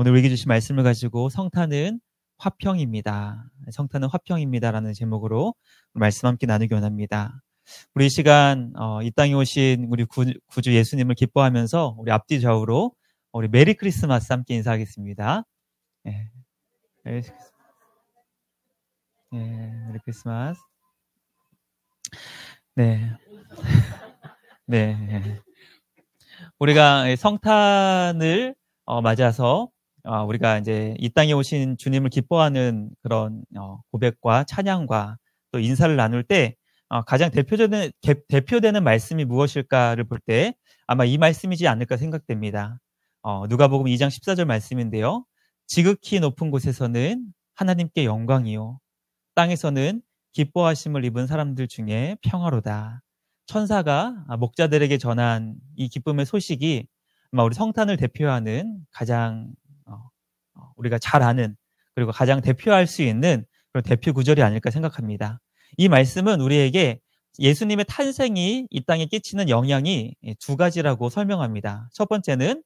오늘 우리에게 주신 말씀을 가지고 성탄은 화평입니다. 성탄은 화평입니다라는 제목으로 말씀 함께 나누기 원합니다. 우리 이 시간 이 땅에 오신 우리 구주 예수님을 기뻐하면서 우리 앞뒤 좌우로 우리 메리 크리스마스 함께 인사하겠습니다. 네. 메리 크리스마스. 네, 메리 크리스마스. 네. 네. 우리가 성탄을 맞아서 우리가 이제 이 땅에 오신 주님을 기뻐하는 그런 고백과 찬양과 또 인사를 나눌 때 가장 대표되는 말씀이 무엇일까를 볼 때 아마 이 말씀이지 않을까 생각됩니다. 누가복음 2장 14절 말씀인데요. 지극히 높은 곳에서는 하나님께 영광이요 땅에서는 기뻐하심을 입은 사람들 중에 평화로다. 천사가 목자들에게 전한 이 기쁨의 소식이 아마 우리 성탄을 대표하는 가장 우리가 잘 아는 그리고 가장 대표할 수 있는 그런 대표 구절이 아닐까 생각합니다. 이 말씀은 우리에게 예수님의 탄생이 이 땅에 끼치는 영향이 두 가지라고 설명합니다. 첫 번째는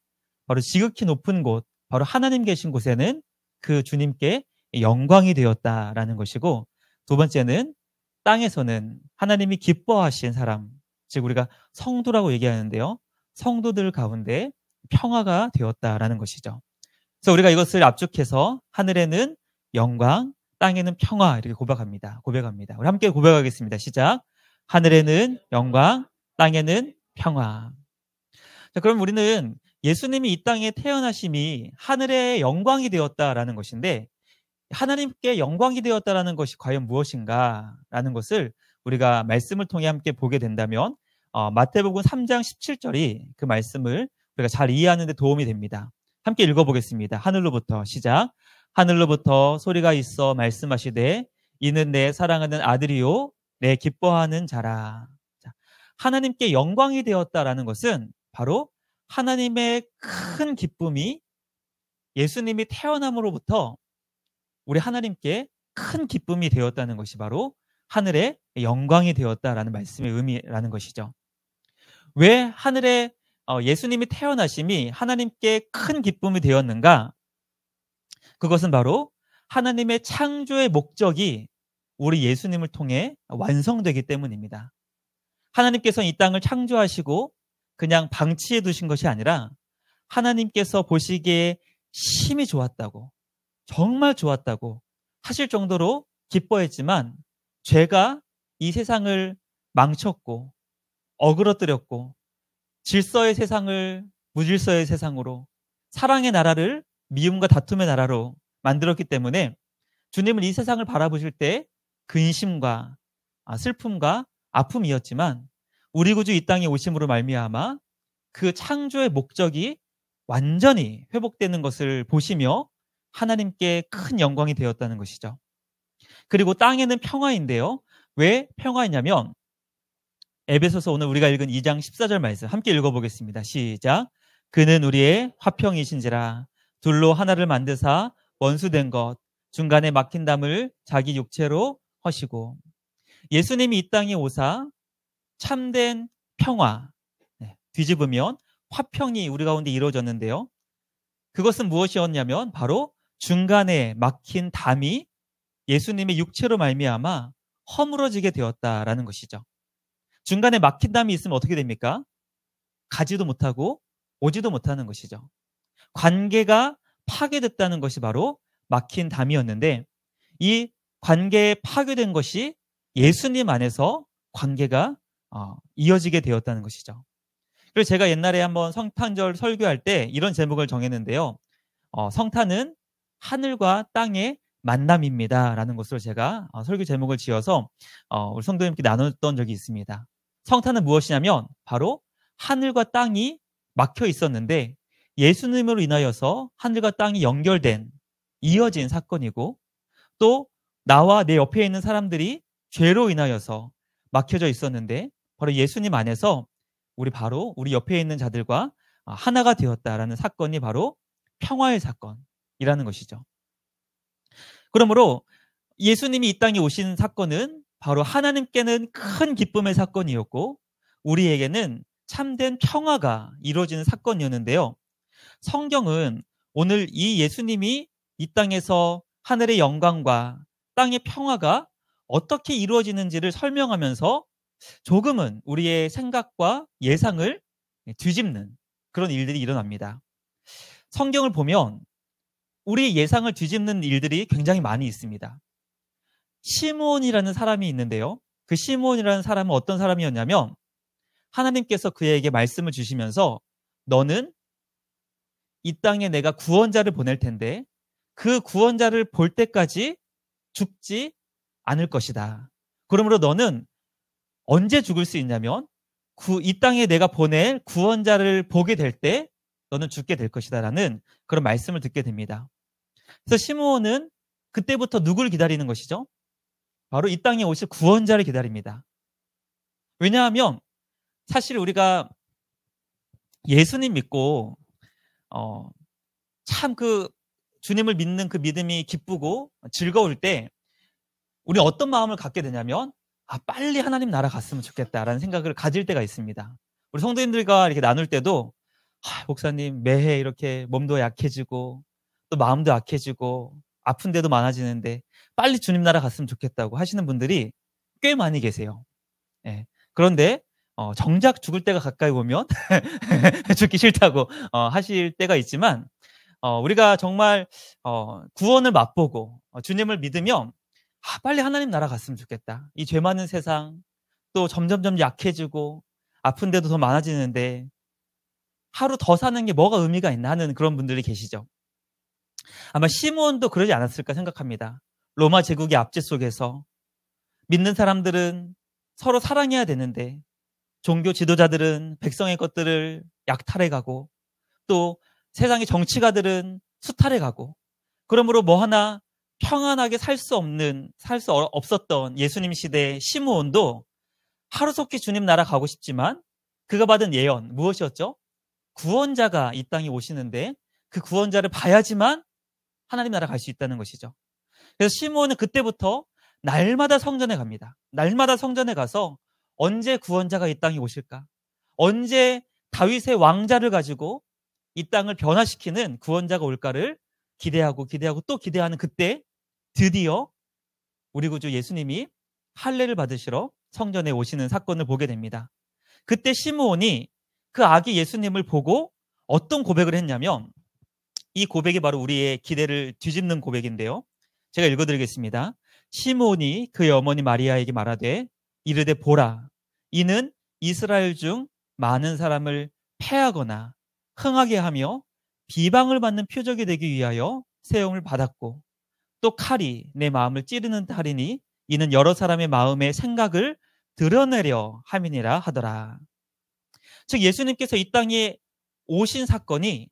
바로 지극히 높은 곳, 바로 하나님 계신 곳에는 그 주님께 영광이 되었다라는 것이고, 두 번째는 땅에서는 하나님이 기뻐하신 사람, 즉 우리가 성도라고 얘기하는데요. 성도들 가운데 평화가 되었다라는 것이죠. 그래서 우리가 이것을 압축해서 하늘에는 영광, 땅에는 평화 이렇게 고백합니다. 우리 함께 고백하겠습니다. 시작. 하늘에는 영광, 땅에는 평화. 자, 그럼 우리는 예수님이 이 땅에 태어나심이 하늘의 영광이 되었다라는 것인데, 하나님께 영광이 되었다라는 것이 과연 무엇인가라는 것을 우리가 말씀을 통해 함께 보게 된다면 마태복음 3장 17절이 그 말씀을 우리가 잘 이해하는 데 도움이 됩니다. 함께 읽어보겠습니다. 하늘로부터 시작. 하늘로부터 소리가 있어 말씀하시되 이는 내 사랑하는 아들이요 내 기뻐하는 자라. 자, 하나님께 영광이 되었다라는 것은 바로 하나님의 큰 기쁨이 예수님이 태어남으로부터 우리 하나님께 큰 기쁨이 되었다는 것이 바로 하늘의 영광이 되었다라는 말씀의 의미라는 것이죠. 왜 하늘에 예수님이 태어나심이 하나님께 큰 기쁨이 되었는가? 그것은 바로 하나님의 창조의 목적이 우리 예수님을 통해 완성되기 때문입니다. 하나님께서는 이 땅을 창조하시고 그냥 방치해 두신 것이 아니라 하나님께서 보시기에 심히 좋았다고, 정말 좋았다고 하실 정도로 기뻐했지만 죄가 이 세상을 망쳤고 어그러뜨렸고 질서의 세상을 무질서의 세상으로, 사랑의 나라를 미움과 다툼의 나라로 만들었기 때문에 주님은 이 세상을 바라보실 때 근심과 슬픔과 아픔이었지만 우리 구주 이 땅에 오심으로 말미암아 그 창조의 목적이 완전히 회복되는 것을 보시며 하나님께 큰 영광이 되었다는 것이죠. 그리고 땅에는 평화인데요. 왜 평화이냐면 에베소서 오늘 우리가 읽은 2장 14절 말씀 함께 읽어보겠습니다. 시작. 그는 우리의 화평이신지라 둘로 하나를 만드사 원수된 것 중간에 막힌 담을 자기 육체로 허시고. 예수님이 이 땅에 오사 참된 평화, 뒤집으면 화평이 우리 가운데 이루어졌는데요. 그것은 무엇이었냐면 바로 중간에 막힌 담이 예수님의 육체로 말미암아 허물어지게 되었다라는 것이죠. 중간에 막힌 담이 있으면 어떻게 됩니까? 가지도 못하고 오지도 못하는 것이죠. 관계가 파괴됐다는 것이 바로 막힌 담이었는데, 이 관계에 파괴된 것이 예수님 안에서 관계가 이어지게 되었다는 것이죠. 그래서 제가 옛날에 한번 성탄절 설교할 때 이런 제목을 정했는데요. 성탄은 하늘과 땅의 만남입니다 라는 것으로 제가 설교 제목을 지어서 우리 성도님께 나눴던 적이 있습니다. 성탄은 무엇이냐면 바로 하늘과 땅이 막혀 있었는데 예수님으로 인하여서 하늘과 땅이 연결된, 이어진 사건이고, 또 나와 내 옆에 있는 사람들이 죄로 인하여서 막혀져 있었는데 바로 예수님 안에서 우리 옆에 있는 자들과 하나가 되었다라는 사건이 바로 평화의 사건이라는 것이죠. 그러므로 예수님이 이 땅에 오신 사건은 바로 하나님께는 큰 기쁨의 사건이었고 우리에게는 참된 평화가 이루어지는 사건이었는데요. 성경은 오늘 이 예수님이 이 땅에서 하늘의 영광과 땅의 평화가 어떻게 이루어지는지를 설명하면서 조금은 우리의 생각과 예상을 뒤집는 그런 일들이 일어납니다. 성경을 보면 우리의 예상을 뒤집는 일들이 굉장히 많이 있습니다. 시므온이라는 사람이 있는데요. 그 시므온이라는 사람은 어떤 사람이었냐면 하나님께서 그에게 말씀을 주시면서 너는 이 땅에 내가 구원자를 보낼 텐데 그 구원자를 볼 때까지 죽지 않을 것이다. 그러므로 너는 언제 죽을 수 있냐면 이 땅에 내가 보낼 구원자를 보게 될 때 너는 죽게 될 것이다 라는 그런 말씀을 듣게 됩니다. 그래서 시므온은 그때부터 누굴 기다리는 것이죠? 바로 이 땅에 오실 구원자를 기다립니다. 왜냐하면 사실 우리가 예수님 믿고 참 그 주님을 믿는 그 믿음이 기쁘고 즐거울 때 우리 어떤 마음을 갖게 되냐면 빨리 하나님 나라 갔으면 좋겠다라는 생각을 가질 때가 있습니다. 우리 성도님들과 이렇게 나눌 때도 목사님 매해 이렇게 몸도 약해지고 또 마음도 약해지고 아픈 데도 많아지는데 빨리 주님 나라 갔으면 좋겠다고 하시는 분들이 꽤 많이 계세요. 예. 그런데 정작 죽을 때가 가까이 오면 죽기 싫다고 하실 때가 있지만 우리가 정말 구원을 맛보고 주님을 믿으면 빨리 하나님 나라 갔으면 좋겠다. 이 죄 많은 세상 또 점점점 약해지고 아픈 데도 더 많아지는데 하루 더 사는 게 뭐가 의미가 있나 하는 그런 분들이 계시죠. 아마 시므온도 그러지 않았을까 생각합니다. 로마 제국의 압제 속에서 믿는 사람들은 서로 사랑해야 되는데 종교 지도자들은 백성의 것들을 약탈해가고 또 세상의 정치가들은 수탈해가고 그러므로 뭐 하나 평안하게 살 수 없었던 예수님 시대의 시므온도 하루속히 주님 나라 가고 싶지만 그가 받은 예언 무엇이었죠? 구원자가 이 땅에 오시는데 그 구원자를 봐야지만 하나님 나라 갈 수 있다는 것이죠. 그래서 시므온은 그때부터 날마다 성전에 갑니다. 날마다 성전에 가서 언제 구원자가 이 땅에 오실까? 언제 다윗의 왕자를 가지고 이 땅을 변화시키는 구원자가 올까를 기대하고 또 기대하는 그때 드디어 우리 구주 예수님이 할례를 받으시러 성전에 오시는 사건을 보게 됩니다. 그때 시므온이 그 아기 예수님을 보고 어떤 고백을 했냐면 이 고백이 바로 우리의 기대를 뒤집는 고백인데요. 제가 읽어드리겠습니다. 시므온이 그의 어머니 마리아에게 말하되 이르되 보라 이는 이스라엘 중 많은 사람을 패하거나 흥하게 하며 비방을 받는 표적이 되기 위하여 세움을 받았고 또 칼이 내 마음을 찌르는 칼이니 이는 여러 사람의 마음의 생각을 드러내려 함이니라 하더라. 즉 예수님께서 이 땅에 오신 사건이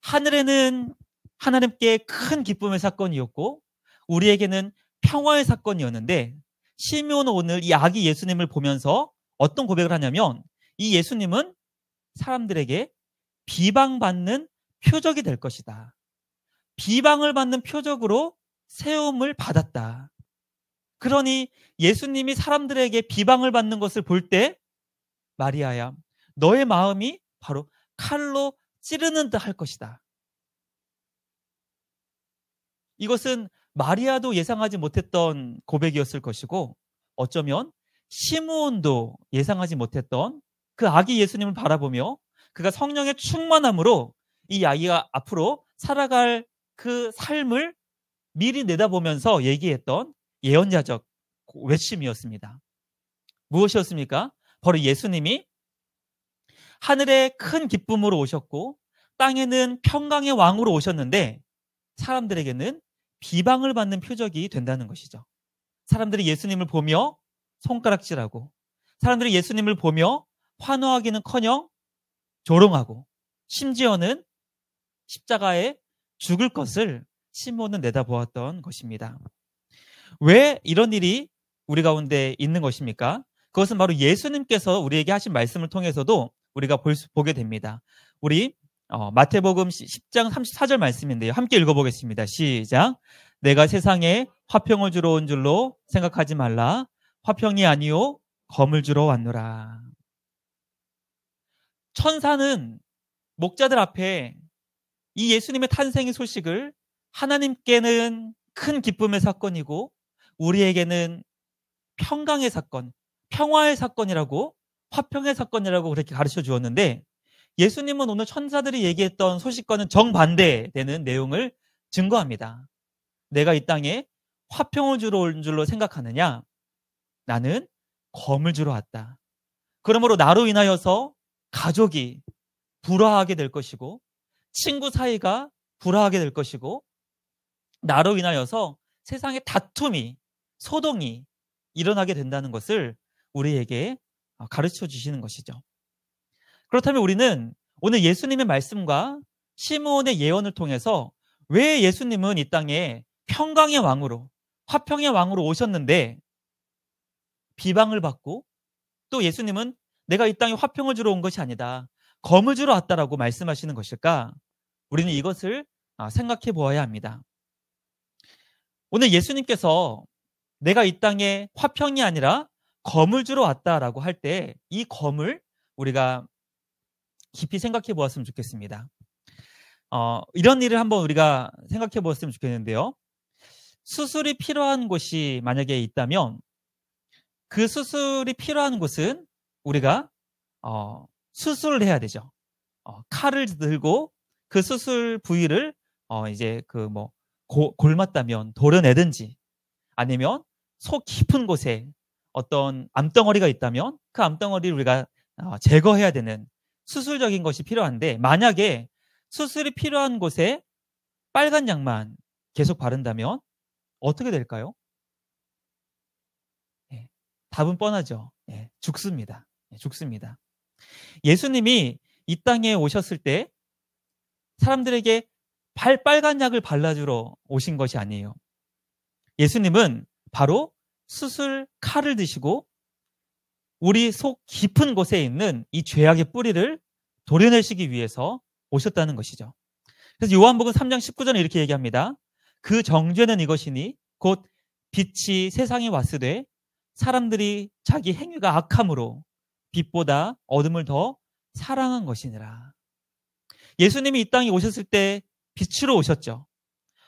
하늘에는 하나님께 큰 기쁨의 사건이었고 우리에게는 평화의 사건이었는데 시므온은 오늘 이 아기 예수님을 보면서 어떤 고백을 하냐면 이 예수님은 사람들에게 비방받는 표적이 될 것이다. 비방을 받는 표적으로 세움을 받았다. 그러니 예수님이 사람들에게 비방을 받는 것을 볼 때 마리아야 너의 마음이 바로 칼로 찌르는 듯 할 것이다. 이것은 마리아도 예상하지 못했던 고백이었을 것이고 어쩌면 시므온도 예상하지 못했던 그 아기 예수님을 바라보며 그가 성령의 충만함으로 이 아이가 앞으로 살아갈 그 삶을 미리 내다보면서 얘기했던 예언자적 외침이었습니다. 무엇이었습니까? 바로 예수님이 하늘에 큰 기쁨으로 오셨고 땅에는 평강의 왕으로 오셨는데 사람들에게는 비방을 받는 표적이 된다는 것이죠. 사람들이 예수님을 보며 손가락질하고 사람들이 예수님을 보며 환호하기는커녕 조롱하고 심지어는 십자가에 죽을 것을 시므온은 내다보았던 것입니다. 왜 이런 일이 우리 가운데 있는 것입니까? 그것은 바로 예수님께서 우리에게 하신 말씀을 통해서도 우리가 보게 됩니다. 우리 마태복음 10장 34절 말씀인데요. 함께 읽어보겠습니다. 시작. 내가 세상에 화평을 주러 온 줄로 생각하지 말라. 화평이 아니요 검을 주러 왔노라. 천사는 목자들 앞에 이 예수님의 탄생의 소식을 하나님께는 큰 기쁨의 사건이고 우리에게는 평강의 사건, 평화의 사건이라고, 화평의 사건이라고 그렇게 가르쳐 주었는데, 예수님은 오늘 천사들이 얘기했던 소식과는 정반대되는 내용을 증거합니다. 내가 이 땅에 화평을 주러 온 줄로 생각하느냐? 나는 검을 주러 왔다. 그러므로 나로 인하여서 가족이 불화하게 될 것이고, 친구 사이가 불화하게 될 것이고, 나로 인하여서 세상에 다툼이, 소동이 일어나게 된다는 것을 우리에게 가르쳐 주시는 것이죠. 그렇다면 우리는 오늘 예수님의 말씀과 시므온의 예언을 통해서 왜 예수님은 이 땅에 평강의 왕으로, 화평의 왕으로 오셨는데 비방을 받고, 또 예수님은 내가 이 땅에 화평을 주러 온 것이 아니다, 검을 주러 왔다라고 말씀하시는 것일까? 우리는 이것을 생각해 보아야 합니다. 오늘 예수님께서 내가 이 땅에 화평이 아니라 검을 주러 왔다라고 할 때 이 검을 우리가 깊이 생각해 보았으면 좋겠습니다. 이런 일을 한번 우리가 생각해 보았으면 좋겠는데요. 수술이 필요한 곳이 만약에 있다면 그 수술이 필요한 곳은 우리가 수술을 해야 되죠. 칼을 들고 그 수술 부위를 이제 골맞다면 도려내든지, 아니면 속 깊은 곳에 어떤 암덩어리가 있다면 그 암덩어리를 우리가 제거해야 되는 수술적인 것이 필요한데, 만약에 수술이 필요한 곳에 빨간 약만 계속 바른다면 어떻게 될까요? 답은 뻔하죠. 죽습니다. 죽습니다. 예수님이 이 땅에 오셨을 때 사람들에게 빨간 약을 발라주러 오신 것이 아니에요. 예수님은 바로 수술 칼을 드시고 우리 속 깊은 곳에 있는 이 죄악의 뿌리를 도려내시기 위해서 오셨다는 것이죠. 그래서 요한복음 3장 19절에 이렇게 얘기합니다. 그 정죄는 이것이니 곧 빛이 세상에 왔으되 사람들이 자기 행위가 악함으로 빛보다 어둠을 더 사랑한 것이니라. 예수님이 이 땅에 오셨을 때 빛으로 오셨죠.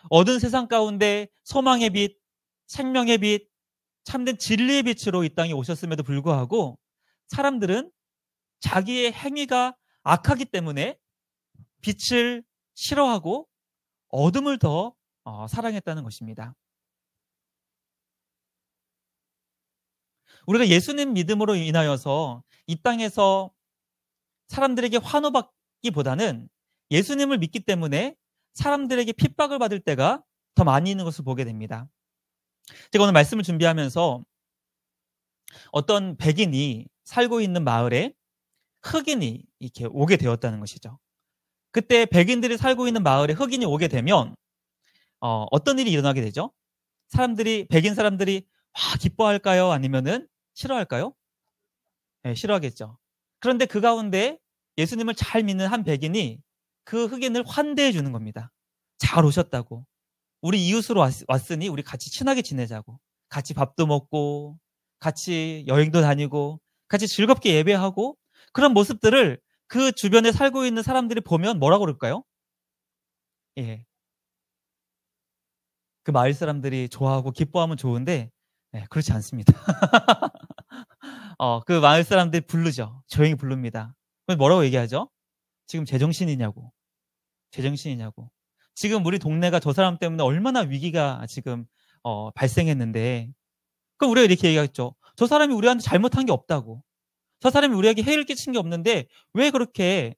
어두운 세상 가운데 소망의 빛, 생명의 빛, 참된 진리의 빛으로 이 땅에 오셨음에도 불구하고 사람들은 자기의 행위가 악하기 때문에 빛을 싫어하고 어둠을 더 사랑했다는 것입니다. 우리가 예수님 믿음으로 인하여서 이 땅에서 사람들에게 환호받기보다는 예수님을 믿기 때문에 사람들에게 핍박을 받을 때가 더 많이 있는 것을 보게 됩니다. 제가 오늘 말씀을 준비하면서 어떤 백인이 살고 있는 마을에 흑인이 이렇게 오게 되었다는 것이죠. 그때 백인들이 살고 있는 마을에 흑인이 오게 되면 어떤 일이 일어나게 되죠? 백인 사람들이 기뻐할까요? 아니면은 싫어할까요? 네, 싫어하겠죠. 그런데 그 가운데 예수님을 잘 믿는 한 백인이 그 흑인을 환대해 주는 겁니다. 잘 오셨다고. 우리 이웃으로 왔으니 우리 같이 친하게 지내자고. 같이 밥도 먹고 같이 여행도 다니고 같이 즐겁게 예배하고, 그런 모습들을 그 주변에 살고 있는 사람들이 보면 뭐라고 그럴까요? 그 마을 사람들이 좋아하고 기뻐하면 좋은데 그렇지 않습니다. 그 마을 사람들이 부르죠. 조용히 부릅니다. 그럼 뭐라고 얘기하죠? 지금 제정신이냐고. 제정신이냐고. 지금 우리 동네가 저 사람 때문에 얼마나 위기가 지금 발생했는데, 그럼 우리가 이렇게 얘기하겠죠. 저 사람이 우리한테 잘못한 게 없다고. 저 사람이 우리에게 해를 끼친 게 없는데 왜 그렇게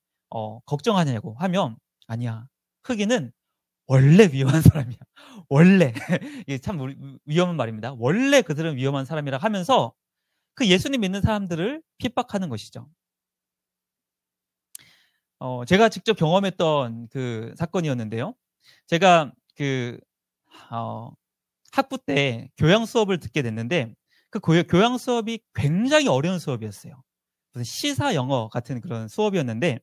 걱정하냐고 하면, 아니야. 흑인은 원래 위험한 사람이야. 원래. 이게 참 위험한 말입니다. 원래 그들은 위험한 사람이라 하면서 그 예수님 믿는 사람들을 핍박하는 것이죠. 제가 직접 경험했던 그 사건이었는데요. 제가 학부 때 교양 수업을 듣게 됐는데 그 교양 수업이 굉장히 어려운 수업이었어요. 무슨 시사 영어 같은 그런 수업이었는데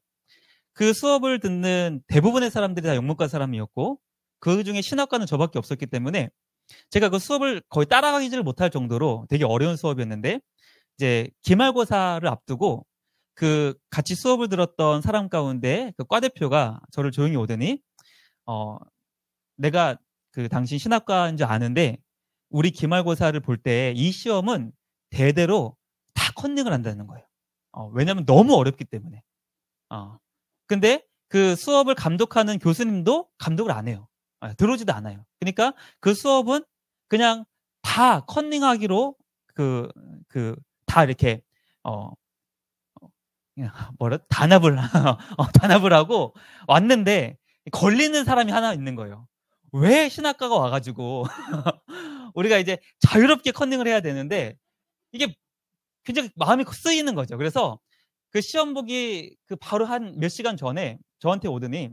그 수업을 듣는 대부분의 사람들이 다 영문과 사람이었고 그 중에 신학과는 저밖에 없었기 때문에 제가 그 수업을 거의 따라가지를 못할 정도로 되게 어려운 수업이었는데, 이제 기말고사를 앞두고 그 같이 수업을 들었던 사람 가운데 그 과대표가 저를 조용히 오더니 내가 그 당신 신학과인 줄 아는데 우리 기말고사를 볼 때 이 시험은 대대로 다 컨닝을 한다는 거예요. 왜냐하면 너무 어렵기 때문에. 근데 그 수업을 감독하는 교수님도 감독을 안 해요. 들어오지도 않아요. 그러니까 그 수업은 그냥 다 컨닝하기로 다 이렇게 단합을 단합을 하고 왔는데 걸리는 사람이 하나 있는 거예요. 왜 신학과가 와가지고 우리가 이제 자유롭게 컨닝을 해야 되는데 이게 굉장히 마음이 쓰이는 거죠. 그래서 그 시험 보기 그 바로 한 몇 시간 전에 저한테 오더니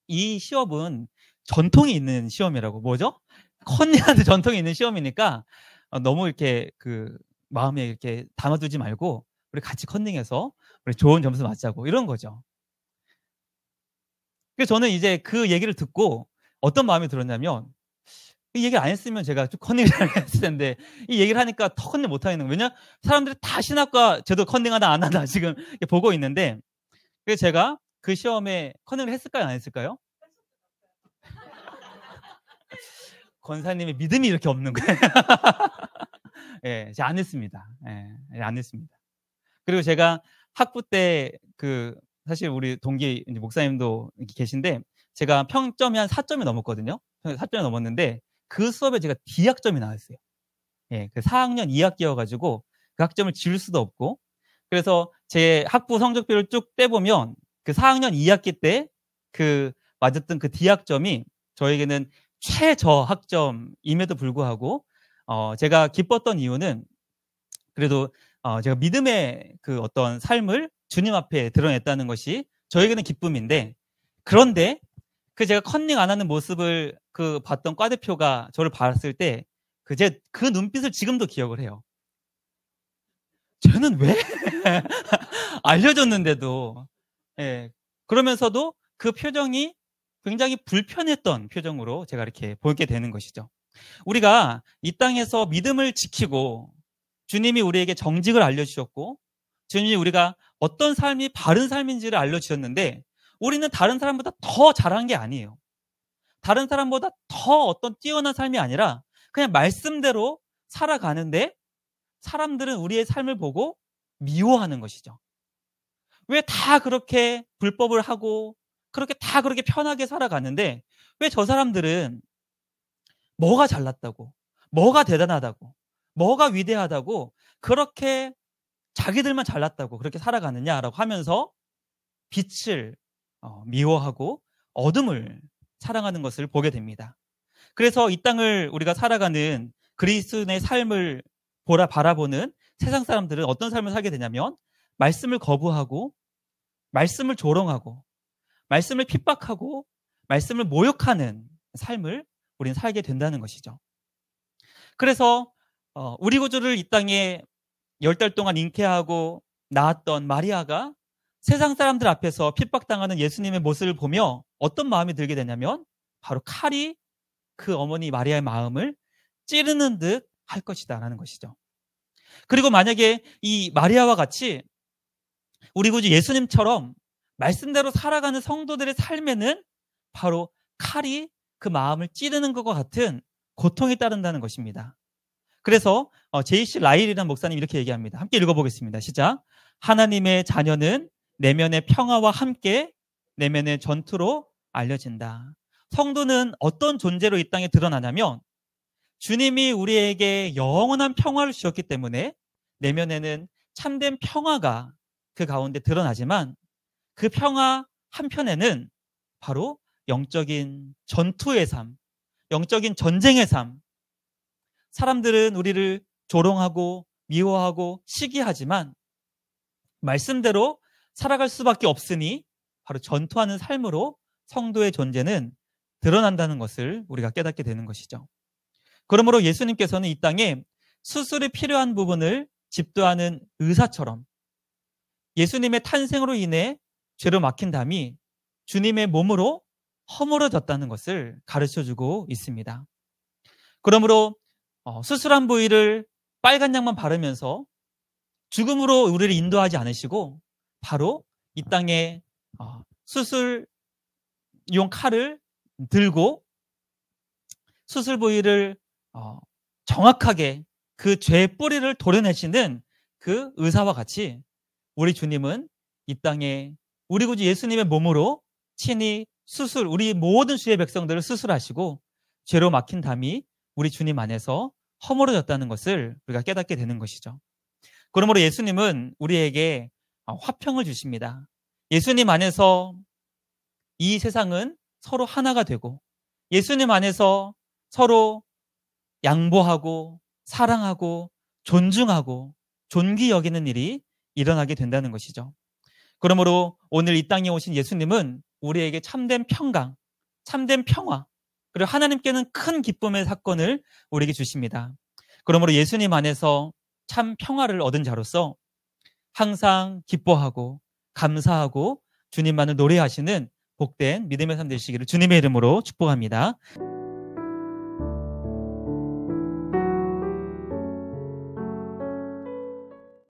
이 시험은 전통이 있는 시험이라고. 뭐죠? 컨닝하는 전통이 있는 시험이니까 너무 이렇게 그 마음에 이렇게 담아두지 말고 우리 같이 컨닝해서 우리 좋은 점수 맞자고, 이런 거죠. 그래서 저는 이제 그 얘기를 듣고 어떤 마음이 들었냐면, 이 얘기를 안 했으면 제가 좀 컨닝을 했을 텐데 이 얘기를 하니까 더 컨닝 못 하겠는 거예요. 왜냐? 사람들이 다 신학과 저도 컨닝하다 안 하다 지금 보고 있는데, 그래서 제가 그 시험에 컨닝을 했을까요? 안 했을까요? 권사님의 믿음이 이렇게 없는 거예요. 예, 제가 안 했습니다. 예, 안 했습니다. 그리고 제가 학부 때 사실 우리 동기 목사님도 계신데 제가 평점이 한 4점이 넘었거든요. 4점이 넘었는데 그 수업에 제가 D학점이 나왔어요. 예, 그 4학년 2학기여가지고 그 학점을 지울 수도 없고, 그래서 제 학부 성적표를 쭉 떼보면 그 4학년 2학기 때 맞았던 그 D학점이 저에게는 최저학점임에도 불구하고 제가 기뻤던 이유는 그래도 제가 믿음의 그 어떤 삶을 주님 앞에 드러냈다는 것이 저에게는 기쁨인데, 그런데 제가 컨닝 안 하는 모습을 봤던 과대표가 저를 봤을 때 그 눈빛을 지금도 기억을 해요. 쟤는 왜? 알려줬는데도. 예. 그러면서도 그 표정이 굉장히 불편했던 표정으로 제가 이렇게 보게 되는 것이죠. 우리가 이 땅에서 믿음을 지키고 주님이 우리에게 정직을 알려주셨고 주님이 우리가 어떤 삶이 바른 삶인지를 알려주셨는데 우리는 다른 사람보다 더 잘한 게 아니에요. 다른 사람보다 더 어떤 뛰어난 삶이 아니라 그냥 말씀대로 살아가는데 사람들은 우리의 삶을 보고 미워하는 것이죠. 왜 다 그렇게 불법을 하고 다 그렇게 편하게 살아가는데 왜 저 사람들은 뭐가 잘났다고, 뭐가 대단하다고, 뭐가 위대하다고 그렇게 자기들만 잘났다고 그렇게 살아가느냐라고 하면서 빛을 미워하고 어둠을 사랑하는 것을 보게 됩니다. 그래서 이 땅을 우리가 살아가는 그리스도인의 삶을 바라보는 세상 사람들은 어떤 삶을 살게 되냐면 말씀을 거부하고 말씀을 조롱하고 말씀을 핍박하고 말씀을 모욕하는 삶을 우리는 살게 된다는 것이죠. 그래서 우리 구주를 이 땅에 10달 동안 잉태하고 낳았던 마리아가 세상 사람들 앞에서 핍박당하는 예수님의 모습을 보며 어떤 마음이 들게 되냐면 바로 칼이 그 어머니 마리아의 마음을 찌르는 듯 할 것이다 라는 것이죠. 그리고 만약에 이 마리아와 같이 우리 구주 예수님처럼 말씀대로 살아가는 성도들의 삶에는 바로 칼이 그 마음을 찌르는 것과 같은 고통이 따른다는 것입니다. 그래서 J.C. 라일이라는 목사님 이렇게 얘기합니다. 함께 읽어보겠습니다. 시작. 하나님의 자녀는 내면의 평화와 함께 내면의 전투로 알려진다. 성도는 어떤 존재로 이 땅에 드러나냐면 주님이 우리에게 영원한 평화를 주셨기 때문에 내면에는 참된 평화가 그 가운데 드러나지만 그 평화 한편에는 바로 영적인 전투의 삶, 영적인 전쟁의 삶, 사람들은 우리를 조롱하고 미워하고 시기하지만 말씀대로 살아갈 수밖에 없으니 바로 전투하는 삶으로 성도의 존재는 드러난다는 것을 우리가 깨닫게 되는 것이죠. 그러므로 예수님께서는 이 땅에 수술이 필요한 부분을 집도하는 의사처럼 예수님의 탄생으로 인해 죄로 막힌 담이 주님의 몸으로 허물어졌다는 것을 가르쳐주고 있습니다. 그러므로 수술한 부위를 빨간 약만 바르면서 죽음으로 우리를 인도하지 않으시고 바로 이 땅에 수술용 칼을 들고 수술 부위를 정확하게 그 죄의 뿌리를 도려내시는 그 의사와 같이 우리 주님은 이 땅에 우리 구주 예수님의 몸으로 친히 우리 모든 주의 백성들을 수술하시고 죄로 막힌 담이 우리 주님 안에서 허물어졌다는 것을 우리가 깨닫게 되는 것이죠. 그러므로 예수님은 우리에게 화평을 주십니다. 예수님 안에서 이 세상은 서로 하나가 되고 예수님 안에서 서로 양보하고 사랑하고 존중하고 존귀 여기는 일이 일어나게 된다는 것이죠. 그러므로 오늘 이 땅에 오신 예수님은 우리에게 참된 평강, 참된 평화, 그리고 하나님께는 큰 기쁨의 사건을 우리에게 주십니다. 그러므로 예수님 안에서 참 평화를 얻은 자로서 항상 기뻐하고 감사하고 주님만을 노래하시는 복된 믿음의 삶 되시기를 주님의 이름으로 축복합니다.